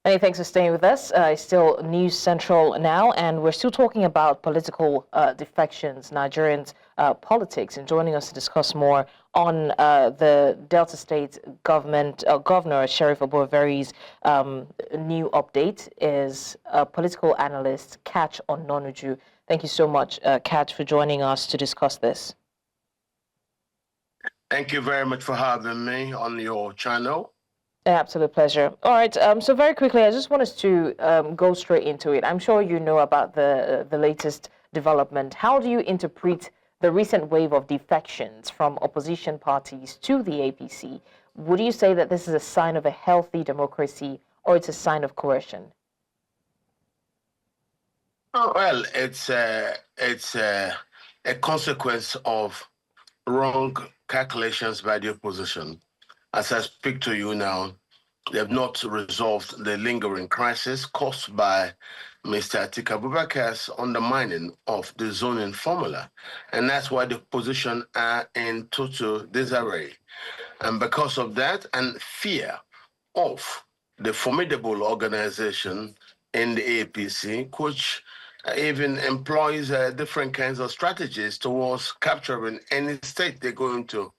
Many thanks for staying with us. It's still News Central now, and we're still talking about political defections, Nigerians' politics. And joining us to discuss more on the Delta State government, Governor Sheriff Oboreveri's new update is political analyst Katch Ononuju. Thank you so much, Katch, for joining us to discuss this. Thank you very much for having me on your channel. An absolute pleasure. All right. So very quickly, I just want us to go straight into it. I'm sure you know about the latest development. How do you interpret the recent wave of defections from opposition parties to the APC? Would you say that this is a sign of a healthy democracy, or it's a sign of coercion? Oh, well, it's a consequence of wrong calculations by the opposition. As I speak to you now, they have not resolved the lingering crisis caused by Mr. Atiku Abubakar's undermining of the zoning formula. And that's why the opposition are in total disarray. And because of that and fear of the formidable organization in the APC, which even employs different kinds of strategies towards capturing any state they go into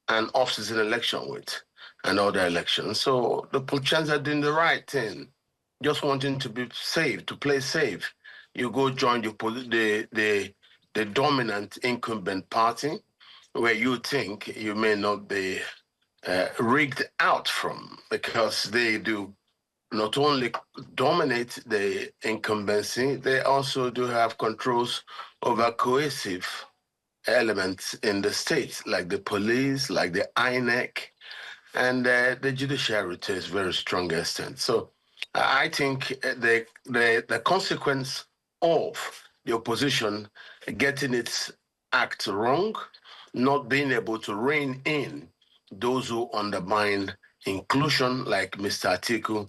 an off-season election with and other elections. So the politicians are doing the right thing, just wanting to be safe, to play safe. You go join the dominant incumbent party where you think you may not be rigged out from, because they do not only dominate the incumbency, they also do have controls over cohesive elements in the state, like the police, like the INEC, and the judiciary to a very strong extent. So I think the consequence of the opposition getting its act wrong, not being able to rein in those who undermine inclusion, like Mr. Atiku,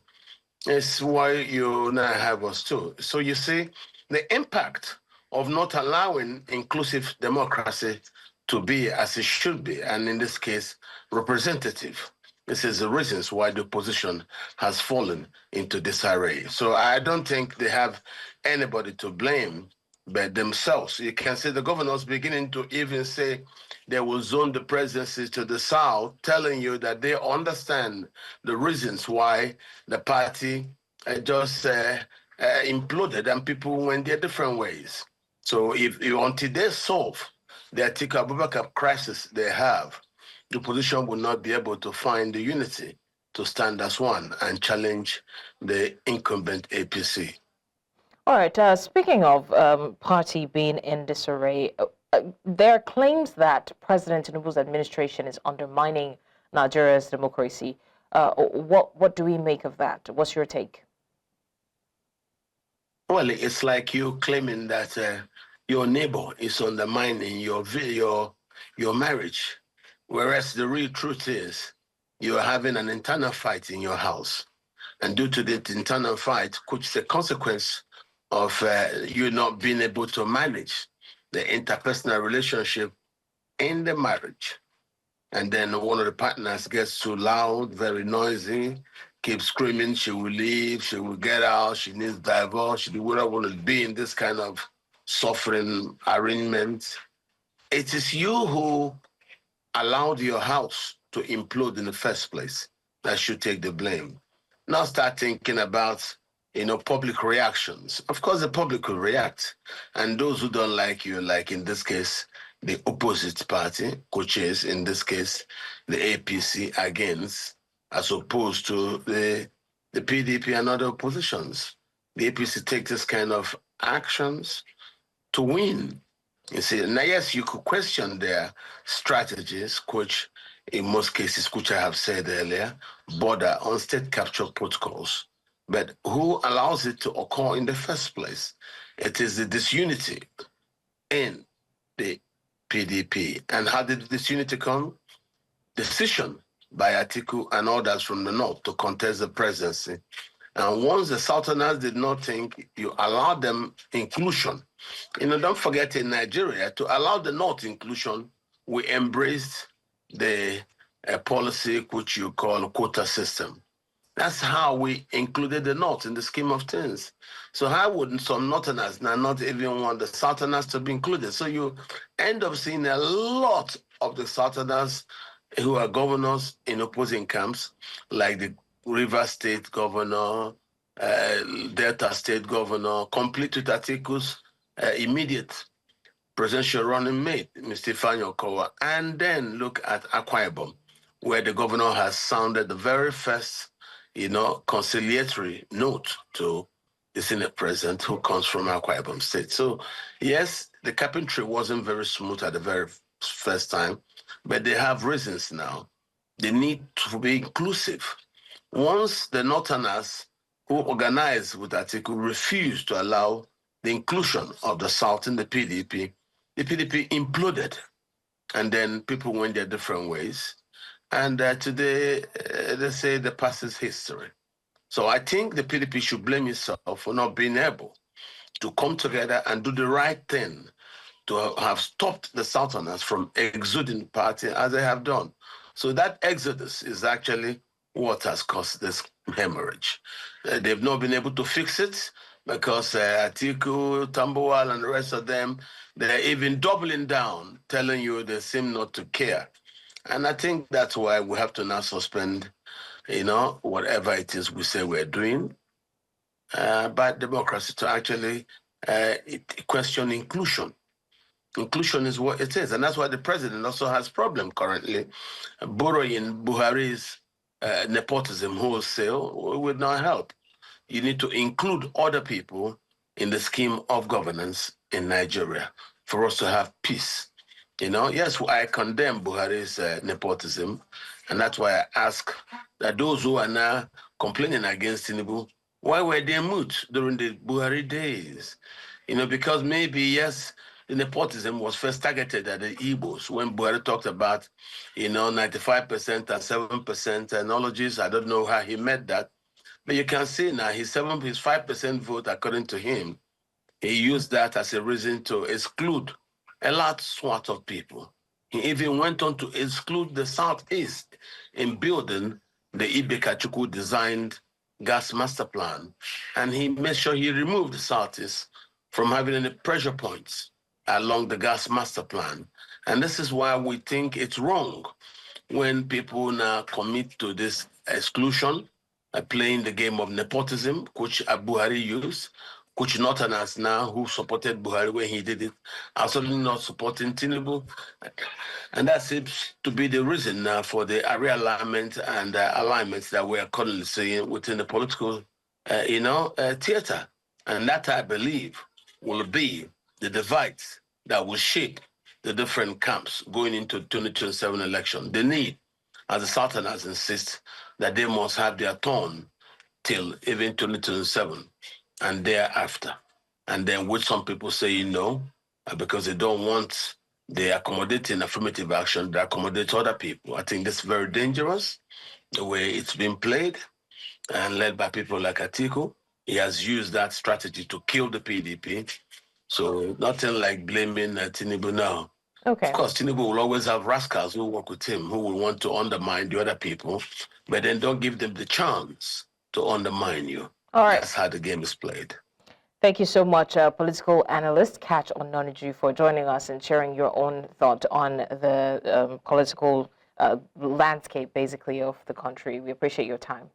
is why you now have us too. So you see the impact of not allowing inclusive democracy to be as it should be, and in this case, representative. This is the reasons why the opposition has fallen into disarray. So I don't think they have anybody to blame but themselves. You can see the governors beginning to even say they will zone the presidency to the south, telling you that they understand the reasons why the party just imploded and people went their different ways. So until they solve the Atiku Abubakar crisis they have, the opposition will not be able to find the unity to stand as one and challenge the incumbent APC. All right. Speaking of party being in disarray, there are claims that President Tinubu's administration is undermining Nigeria's democracy. What do we make of that? What's your take? Well, it's like you claiming that your neighbor is undermining your marriage, whereas the real truth is you're having an internal fight in your house. And due to the internal fight, which is a consequence of you not being able to manage the interpersonal relationship in the marriage. And then one of the partners gets too loud, very noisy, keeps screaming, she will leave, she will get out, she needs divorce, she wouldn't want to be in this kind of suffering arrangement. It is you who allowed your house to implode in the first place that should take the blame. Now start thinking about public reactions. Of course, the public will react. And those who don't like you, like in this case, the opposite party, which is, in this case, the APC against, as opposed to the PDP and other oppositions. The APC takes this kind of actions to win. You see, now, yes, you could question their strategies, which in most cases, which I have said earlier, border on state capture protocols. But who allows it to occur in the first place? It is the disunity in the PDP. And how did the disunity come? Decision by Atiku and others from the north to contest the presidency. And once the Southerners did not think you allowed them inclusion, don't forget in Nigeria, to allow the North inclusion, we embraced the policy which you call quota system. That's how we included the North in the scheme of things. So how would some Northerners now not even want the Southerners to be included? So you end up seeing a lot of the Southerners who are governors in opposing camps, like the River State governor, Delta State governor, complete with Atiku's immediate presidential running mate, Mr. Ifeanyi Okowa, and then look at Akwa Ibom, where the governor has sounded the very first, conciliatory note to the Senate president who comes from Akwa Ibom State. So, yes, the carpentry wasn't very smooth at the very first time, but they have reasons now. They need to be inclusive. Once the Northerners who organized with Atiku refused to allow the inclusion of the South in the PDP imploded, and then people went their different ways. And today, they say the past is history. So I think the PDP should blame itself for not being able to come together and do the right thing to have stopped the Southerners from exuding the party as they have done. So that exodus is actually what has caused this hemorrhage. They've not been able to fix it because Atiku, Tambuwal, and the rest of them, they're even doubling down, telling you they seem not to care. And I think that's why we have to now suspend, whatever it is we say we're doing, by democracy to actually question inclusion. Inclusion is what it is, and that's why the president also has problem currently borrowing Buhari's nepotism wholesale would not help. You need to include other people in the scheme of governance in Nigeria for us to have peace. Yes, I condemn Buhari's nepotism, and that's why I ask that those who are now complaining against Tinubu, why were they mute during the Buhari days? Because maybe, yes, the nepotism was first targeted at the Igbos when Buhari talked about, 95% and 7% analogies. I don't know how he met that. But you can see now his 5% vote, according to him, he used that as a reason to exclude a large swath of people. He even went on to exclude the Southeast in building the Ibekachukwu designed gas master plan. And he made sure he removed the Southeast from having any pressure points along the gas master plan. And this is why we think it's wrong when people now commit to this exclusion, playing the game of nepotism, which Buhari used, which Northerners now who supported Buhari when he did it are suddenly not supporting Tinubu. And that seems to be the reason now for the realignment and alignments that we are currently seeing within the political, theater. And that, I believe, will be the divides that will shape the different camps going into 2027 election. The need, as the Southerners insist, that they must have their turn till even 2027 and thereafter. And then which some people say no, because they don't want the accommodating affirmative action that accommodates other people. I think this is very dangerous, the way it's been played and led by people like Atiku. He has used that strategy to kill the PDP. So nothing like blaming Tinubu now. Okay. Of course, Tinubu will always have rascals who work with him, who will want to undermine the other people, but then don't give them the chance to undermine you. All right. That's how the game is played. Thank you so much, political analyst Katch Ononuju, for joining us and sharing your own thought on the political landscape, basically, of the country. We appreciate your time.